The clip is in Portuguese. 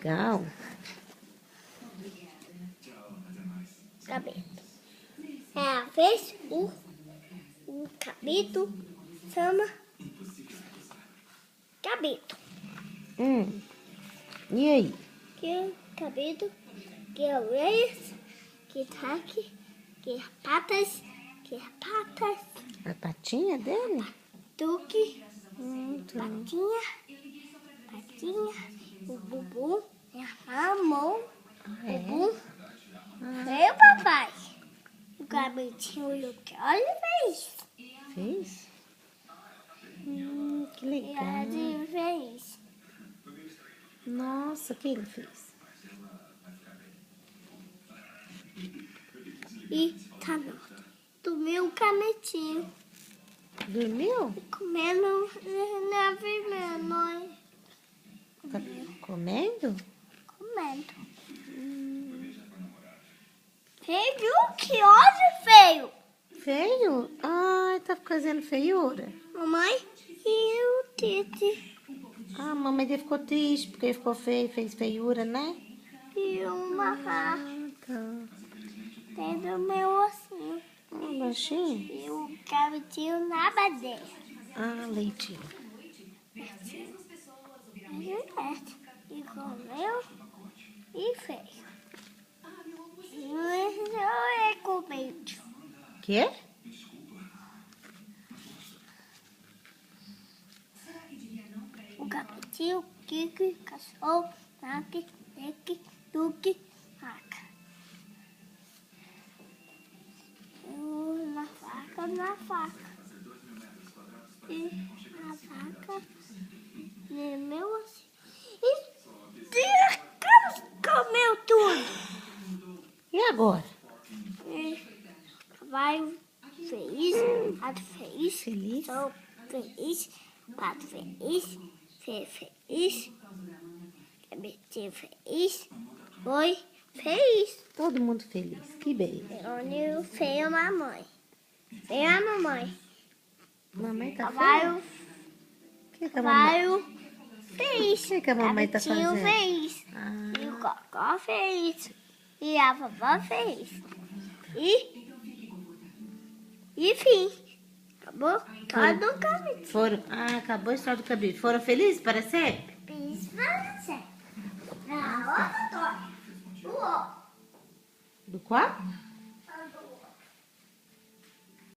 legal. Cabrito. É a vez o cabrito chama cabrito. E aí? Que o cabrito, que orelhas, que taque, que patas, A patinha dele? tuque, Tá. patinha, o bumbum, a mão, o bumbum. Veio, papai. O cabritinho e o que ele fez. Fez? Que E legal. ele fez. Nossa, o que ele fez? E tá no. Dormiu o cabritinho. Dormiu? Comendo na vermelha. Tá comendo? Comendo. Feio? Que ódio feio. Feio? Ai, tá fazendo feiura. Mamãe e o Tite. Ah, a mamãe dele ficou triste porque ele ficou feio, fez feiura, né? E o macaco. Tá. Teve o meu ossinho. Baixinho? E o cabritinho na badeira. Ah, leitinho. E comeu e fez. Não é comido. Quê? O cabritinho, Kiki, cachorro, naque, teque, tuque, faca. Na faca. E na faca, meu assim. E comeu tudo. E agora? E vai feliz, pato feliz, Feliz? sou feliz, pato feliz, feliz, cabritinho feliz, oi feliz. Todo mundo feliz. Que beleza. Onde feio a mamãe. Feio a mamãe. Mamãe tá Cavalo, feia? O que a mamãe... cavalo feliz. O que a mamãe tá Cabritinho fazendo? feliz. Ah, E o cocó feliz. E a vovó feliz. E fim. Acabou? Todo o caminho. foram... Ah, acabou a história do cabrito. Foram felizes para sempre? Fiz para você. Na outra torre. Do qual?